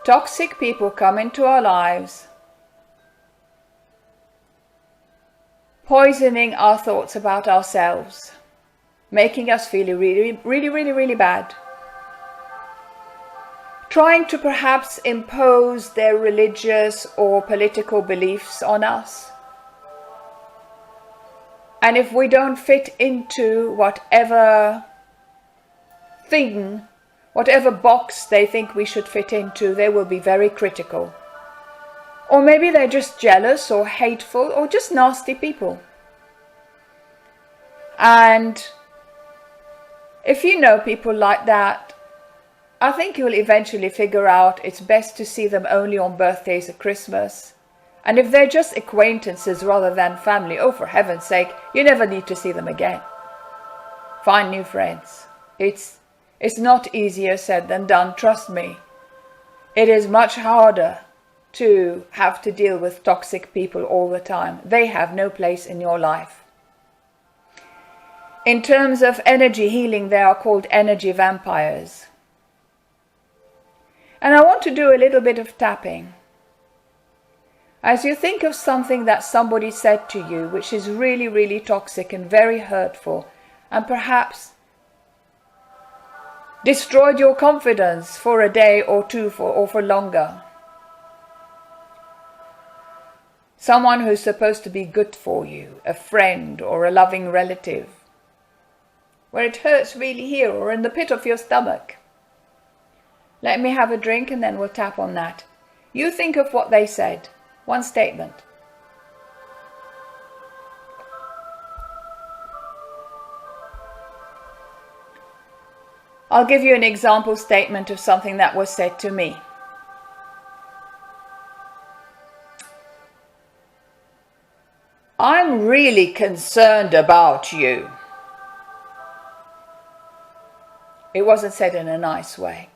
Toxic people come into our lives, poisoning our thoughts about ourselves, making us feel really bad, trying to perhaps impose their religious or political beliefs on us. And if we don't fit into whatever thing, whatever box they think we should fit into, they will be very critical. Or maybe they're just jealous or hateful or just nasty people. And if you know people like that, I think you'll eventually figure out it's best to see them only on birthdays or Christmas. And if they're just acquaintances rather than family, oh, for heaven's sake, you never need to see them again. Find new friends. It's not easier said than done, trust me. It is much harder to have to deal with toxic people all the time. They have no place in your life. In terms of energy healing, they are called energy vampires. And I want to do a little bit of tapping. As you think of something that somebody said to you, which is really toxic and very hurtful, and perhaps destroyed your confidence for a day or two or for longer. Someone who's supposed to be good for you, a friend or a loving relative, where it hurts really here or in the pit of your stomach. Let me have a drink and then we'll tap on that. You think of what they said. One statement. I'll give you an example statement of something that was said to me. I'm really concerned about you. It wasn't said in a nice way.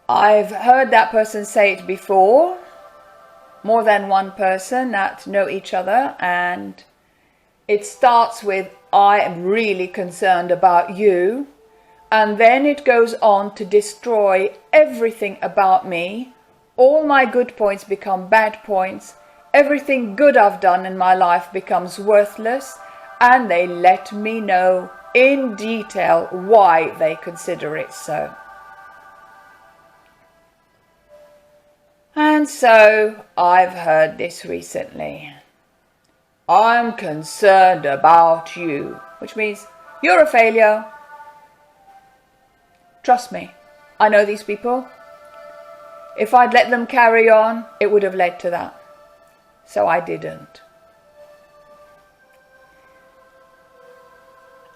I've heard that person say it before, more than one person that know each other, and it starts with, I am really concerned about you, and then it goes on to destroy everything about me. All my good points become bad points, everything good I've done in my life becomes worthless, and they let me know in detail why they consider it so. And so I've heard this recently. I'm concerned about you, which means you're a failure. Trust me, I know these people. If I'd let them carry on, it would have led to that. So I didn't.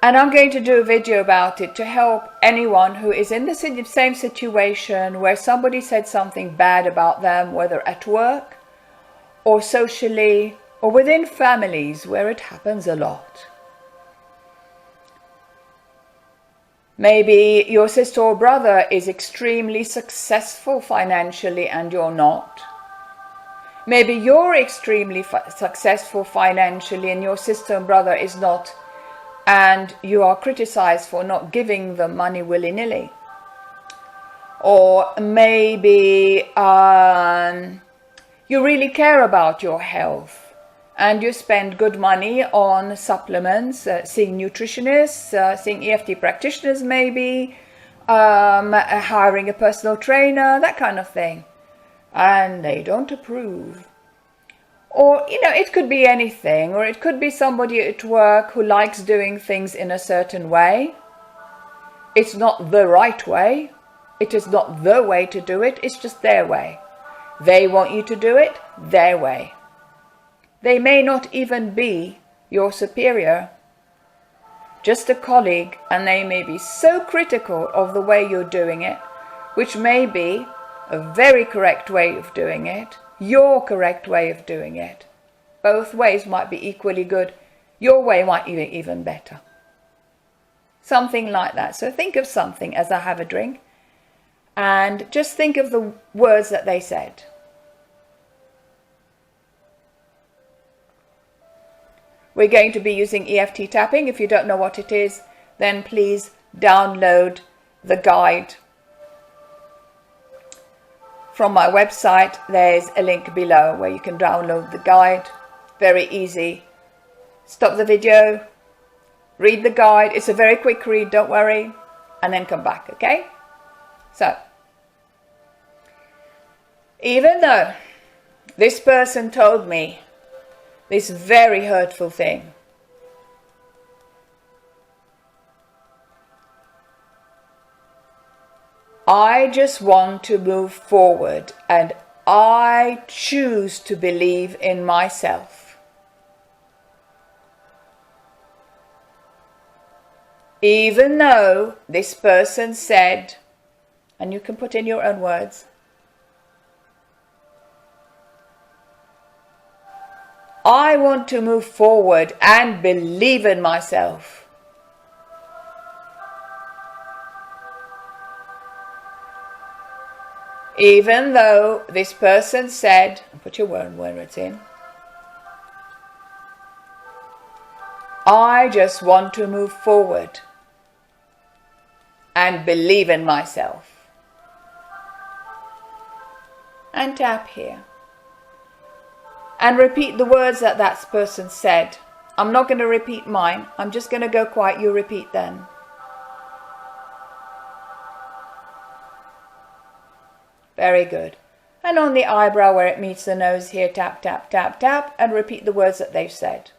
And I'm going to do a video about it to help anyone who is in the same situation where somebody said something bad about them, whether at work or socially or within families where it happens a lot. Maybe your sister or brother is extremely successful financially and you're not. Maybe you're extremely successful financially and your sister and brother is not, and you are criticized for not giving them money willy-nilly. Or maybe you really care about your health and you spend good money on supplements, seeing nutritionists, seeing EFT practitioners maybe, hiring a personal trainer, that kind of thing. And they don't approve. Or, it could be anything, or it could be somebody at work who likes doing things in a certain way. It's not the right way. It is not the way to do it. It's just their way. They want you to do it their way. They may not even be your superior, just a colleague, and they may be so critical of the way you're doing it, which may be a very correct way of doing it, your correct way of doing it. Both ways might be equally good. Your way might be even better. Something like that. So think of something as I have a drink and just think of the words that they said. We're going to be using EFT tapping. If you don't know what it is, then please download the guide from my website. There's a link below where you can download the guide. Very easy. Stop the video, read the guide. It's a very quick read, don't worry, and then come back, okay? So, even though this person told me this very hurtful thing, I just want to move forward, and I choose to believe in myself. Even though this person said, and you can put in your own words, I want to move forward and believe in myself. Even though this person said, put your word where it's in, I just want to move forward and believe in myself. And tap here. And repeat the words that that person said. I'm not going to repeat mine. I'm just going to go quiet. You repeat then. Very good. And on the eyebrow where it meets the nose here, tap, tap, tap, tap, and repeat the words that they've said.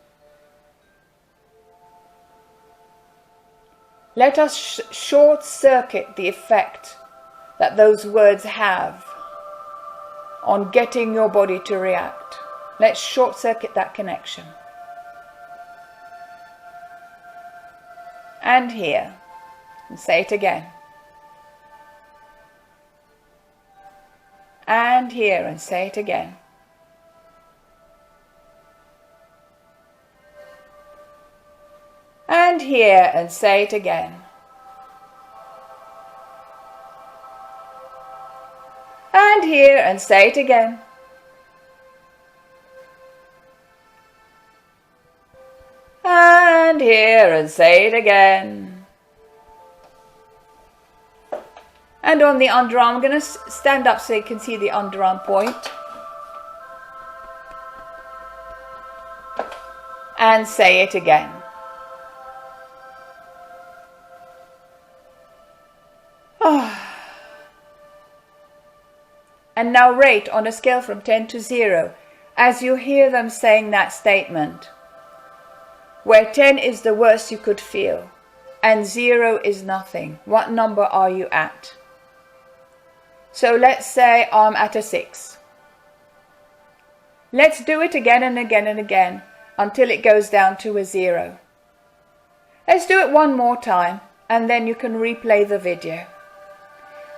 Let us short circuit the effect that those words have on getting your body to react. Let's short circuit that connection. And here, and say it again. And here, and say it again. And here, and say it again. And here, and say it again. And here, and say it again. And on the underarm, I'm going to stand up so you can see the underarm point. And say it again. And now rate on a scale from 10 to 0 as you hear them saying that statement, where 10 is the worst you could feel and 0 is nothing. What number are you at? So let's say I'm at a 6. Let's do it again and again and again until it goes down to a 0. Let's do it one more time and then you can replay the video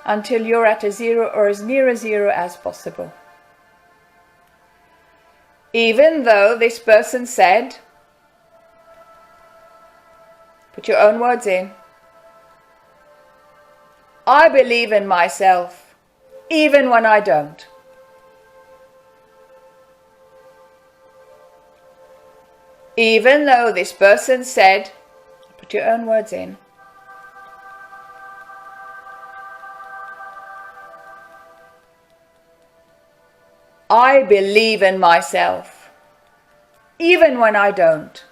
until you're at a 0 or as near a 0 as possible. Even though this person said, put your own words in, I believe in myself, even when I don't. Even though this person said, put your own words in, I believe in myself, even when I don't.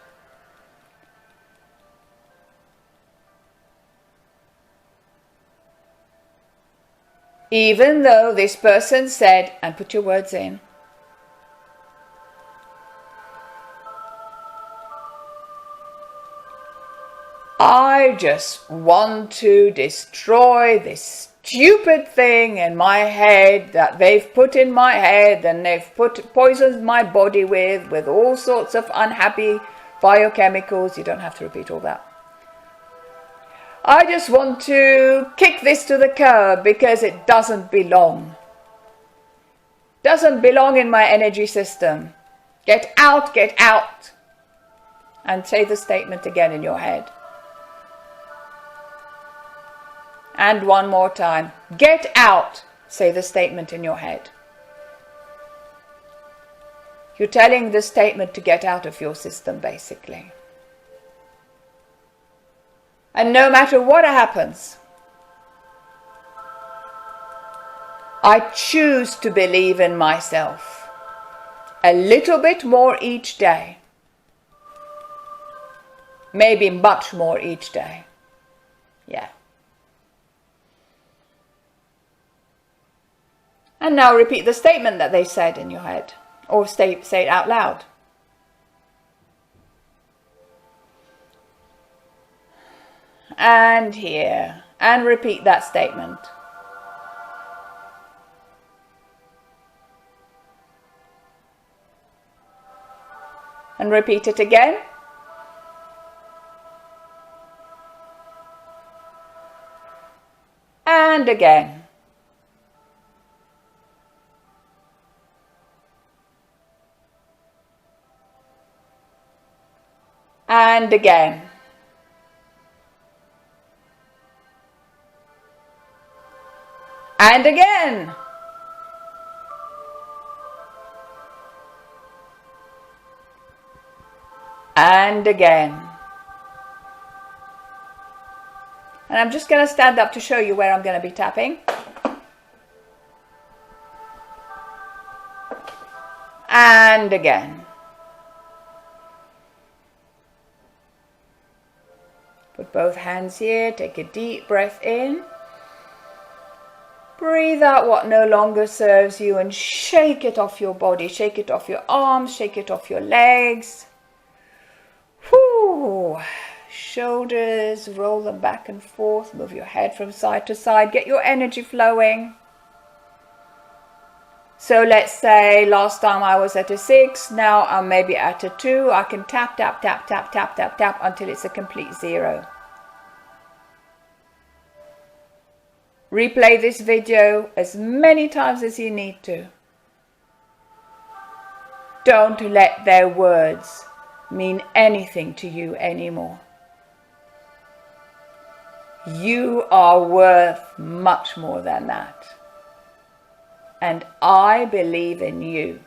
Even though this person said, and put your words in, I just want to destroy this stupid thing in my head that they've put in my head and they've poisoned my body with all sorts of unhappy biochemicals. You don't have to repeat all that. I just want to kick this to the curb because it doesn't belong. Doesn't belong in my energy system. Get out, get out. And say the statement again in your head. And one more time. Get out. Say the statement in your head. You're telling the statement to get out of your system, basically. And no matter what happens, I choose to believe in myself a little bit more each day. Maybe much more each day. Yeah. And now repeat the statement that they said in your head, or say it out loud. And here, and repeat that statement. And repeat it again. And again. And again. And again. And again. And I'm just going to stand up to show you where I'm going to be tapping. And again. Put both hands here, take a deep breath in. Breathe out what no longer serves you and shake it off your body. Shake it off your arms, shake it off your legs. Whoo. Shoulders, roll them back and forth. Move your head from side to side. Get your energy flowing. So let's say last time I was at a 6, now I'm maybe at a 2. I can tap, tap, tap, tap, tap, tap, tap until it's a complete 0. Replay this video as many times as you need to. Don't let their words mean anything to you anymore. You are worth much more than that. And I believe in you.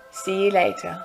See you later.